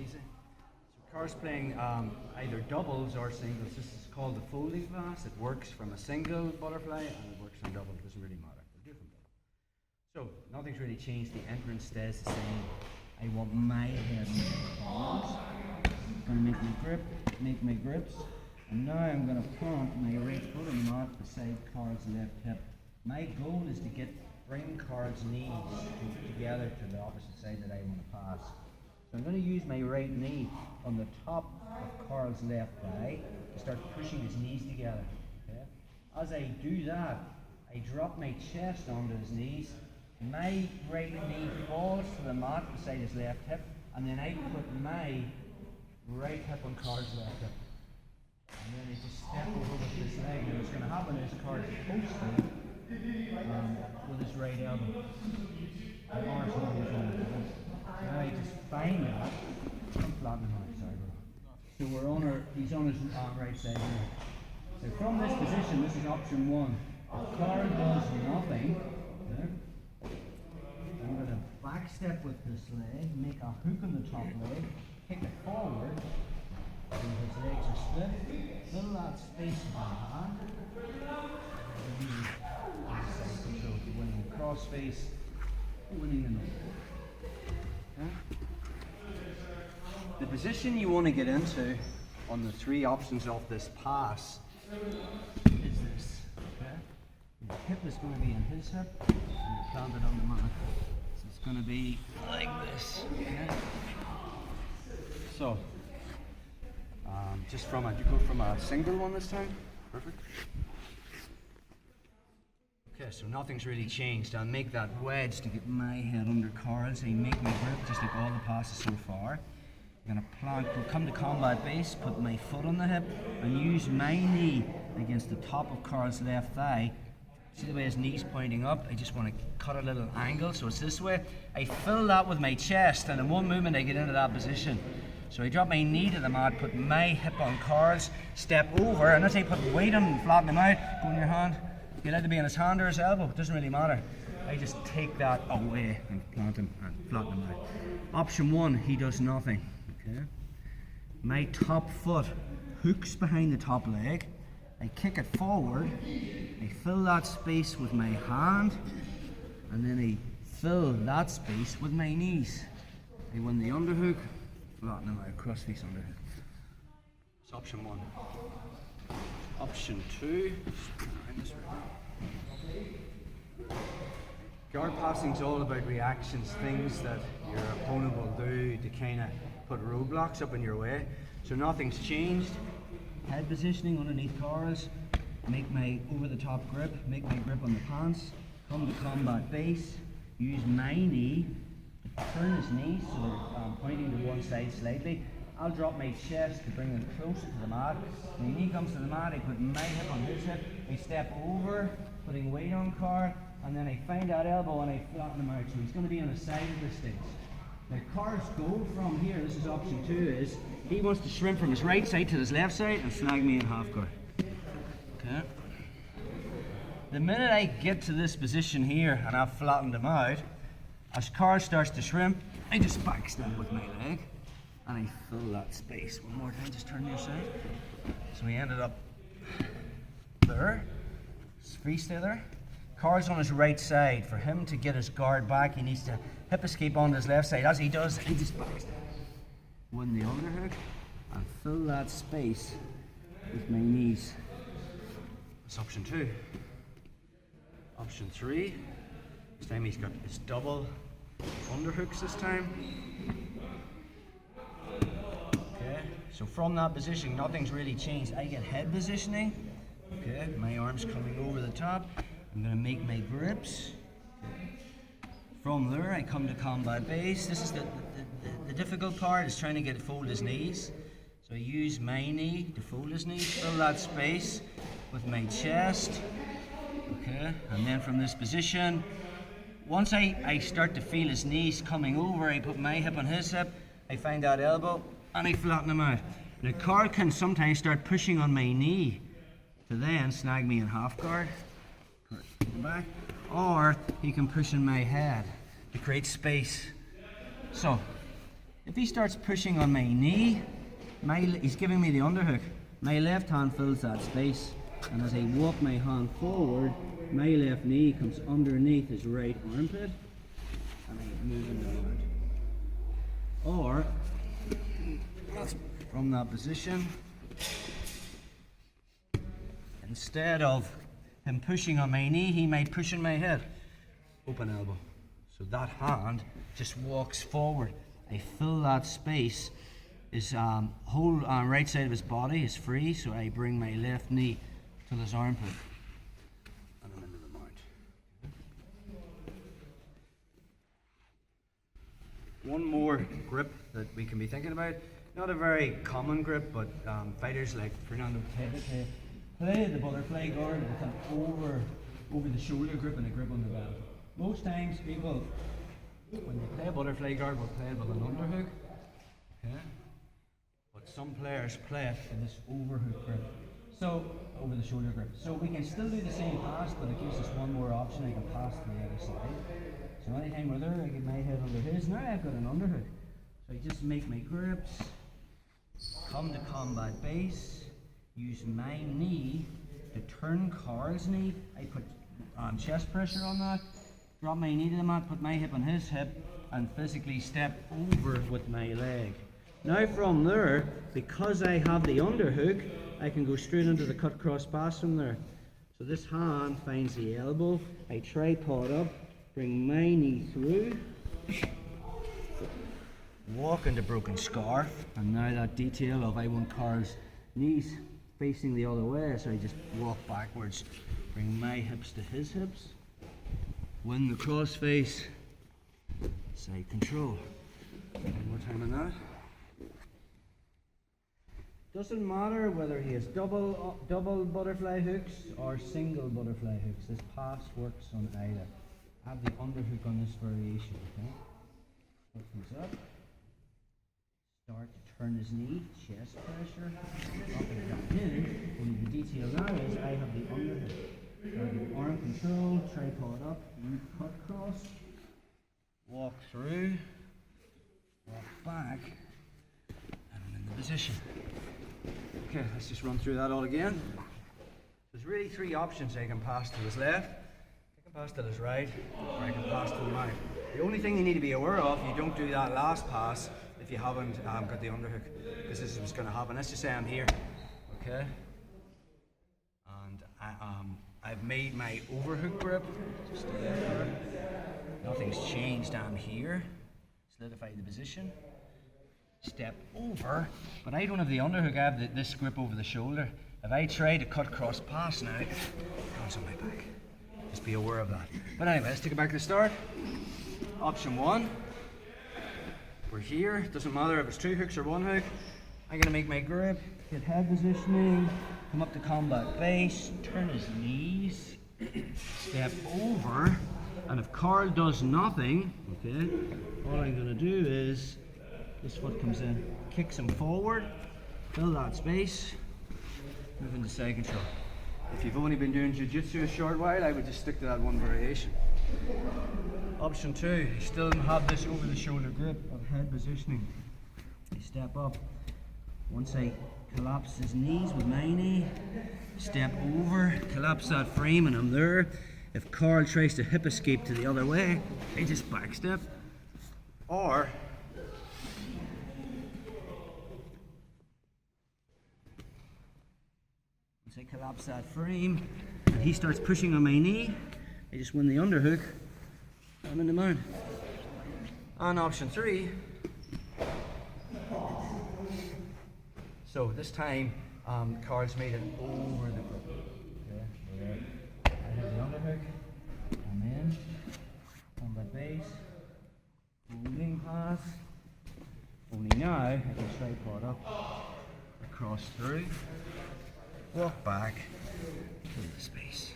easy. So cars playing either doubles or singles. This is called the folding pass. It works from a single butterfly and it works from double. It doesn't really matter. They're different. So nothing's really changed. The entrance stays the same. I want my head on I'm going to make my grip, make my grips. And now I'm going to plant my right foot on the mat beside Carl's left hip. My goal is to bring Carl's knees together to the opposite side that I want to pass. So I'm going to use my right knee on the top of Carl's left thigh to start pushing his knees together. Okay? As I do that, I drop my chest onto his knees. My right knee falls to the mat beside his left hip, and then I put my right hip on Carl's left hip. And then I just step over with this leg. And what's going to happen is Carl posting with his right elbow. The arms on his own. Now I just find that. I'm flattening him out, sorry, bro. So he's on his right side here. So from this position, this is option one. If Carl does nothing, I'm going to back step with this leg, make a hook on the top leg, kick it forward, so his legs are split, fill that space with my hand, so winning the cross face, winning the okay. The position you want to get into on the three options of this pass is this. Okay? Your hip is going to be in his hip, and you're planted on the mat. So it's going to be like this. Okay? So, just from you go from a single one this time. Perfect. Okay, so nothing's really changed. I'll make that wedge to get my head under Carl's. I make my grip just like all the passes so far. I'm going to plant, come to combat base, put my foot on the hip, and use my knee against the top of Carl's left thigh. See the way his knee's pointing up? I just want to cut a little angle, so it's this way. I fill that with my chest, and in one movement I get into that position. So I drop my knee to the mat, put my hip on Carl's, step over, and as I put weight on and flatten him out, go in your hand. You're allowed to be on his hand or his elbow, it doesn't really matter. I just take that away and plant him and flatten him out. Option one, he does nothing. Okay. My top foot hooks behind the top leg. I kick it forward. I fill that space with my hand, and then I fill that space with my knees. I win the underhook, flatten him out, crossface underhook. That's option one. Option two. Guard passing is all about reactions, things that your opponent will do to kind of put roadblocks up in your way. So nothing's changed. Head positioning underneath Carl's, make my over the top grip, make my grip on the pants, come to combat base, use my knee to turn his knees so they're pointing to one side slightly. I'll drop my chest to bring them closer to the mat. My knee comes to the mat, I put my hip on his hip, I step over, putting weight on Carl, and then I find that elbow and I flatten him out. So he's going to be on the side of the stage. Now Carl's goal from here, this is option two, is he wants to shrimp from his right side to his left side and snag me in half guard. Okay. The minute I get to this position here and I've flattened him out, as Carl starts to shrimp, I just backstep with my leg and I fill that space. One more time, just turn your side. So he ended up there. Free stay there. Carl's on his right side. For him to get his guard back, he needs to hip escape on his left side. As he does, he just backstep. Win the underhook and fill that space with my knees. That's option two. Option three. This time he's got his double underhooks this time. Okay, so from that position, nothing's really changed. I get head positioning. Okay, my arms coming over the top. I'm going to make my grips. From there, I come to combat base. This is the difficult part, is trying to get fold his knees. So I use my knee to fold his knees, fill that space with my chest. Okay, and then from this position, once I start to feel his knees coming over, I put my hip on his hip, I find that elbow, and I flatten him out. Now Carl can sometimes start pushing on my knee to then snag me in half guard, back, or he can push in my head to create space. So If he starts pushing on my knee, he's giving me the underhook. My left hand fills that space, and as I walk my hand forward, my left knee comes underneath his right armpit, and I move into the mount. Or, from that position, instead of him pushing on my knee, he might push on my head. Open elbow. So that hand just walks forward. I fill that space. His whole right side of his body is free, so I bring my left knee to his armpit. And I'm into the mount. One more grip that we can be thinking about. Not a very common grip, but fighters like Fernando play the butterfly guard with an over the shoulder grip and a grip on the belt. Most times people, when they play a butterfly guard, will play it with an underhook. Okay? But some players play it in this overhook grip. So, over the shoulder grip. So we can still do the same pass, but it gives us one more option. I can pass to the other side. So anytime we're there, I get my head under his. Now I've got an underhook. So I just make my grips, come to combat base, use my knee to turn Carl's knee. I put chest pressure on that, drop my knee to the mat, put my hip on his hip, and physically step over with my leg. Now from there, because I have the underhook, I can go straight into the cut cross pass from there. So this hand finds the elbow, I tripod up, bring my knee through, walk into broken scarf, and now that detail of I want Carl's knees facing the other way, so I just walk backwards, bring my hips to his hips, win the cross face, side control. One more time on that. Doesn't matter whether he has double butterfly hooks or single butterfly hooks. This pass works on either. I have the underhook on this variation. Okay. Foot comes up. Start to turn his knee. Chest pressure. Drop it down in. Only the detail now is I have the underhook. So I get arm control. Tripod up. Cut cross. Walk through. Walk back. And I'm in the position. Okay, let's just run through that all again. There's really three options. I can pass to his left, I can pass to his right, or I can pass to the mount. The only thing you need to be aware of, you don't do that last pass if you haven't got the underhook, because this is what's going to happen. Let's just say I'm here, okay? And I've made my overhook grip. Just there. Nothing's changed. I'm here. Solidify the position. Step over, but I don't have the underhook. I have this grip over the shoulder. If I try to cut cross pass now, it comes on my back. Just be aware of that. But anyway, let's take it back to the start. Option one. We're here. Doesn't matter if it's two hooks or one hook. I'm gonna make my grip, get head positioning, come up to combat base, turn his knees, step over, and if Carl does nothing, okay, all I'm gonna do is this foot comes in, kicks him forward, fill that space, move into side control. If you've only been doing jiu-jitsu a short while, I would just stick to that one variation. Option two, you still have this over the shoulder grip of head positioning. You step up. Once I collapse his knees with my knee, step over, collapse that frame, and I'm there. If Carl tries to hip escape to the other way, I just backstep. Or I collapse that frame and he starts pushing on my knee, I just win the underhook, I'm in the mount. On option three, so this time Carl's made it over the grip. Okay, I have the underhook, I'm in, combat base, holding pass, only now I can tripod up, across through, walk back to the space.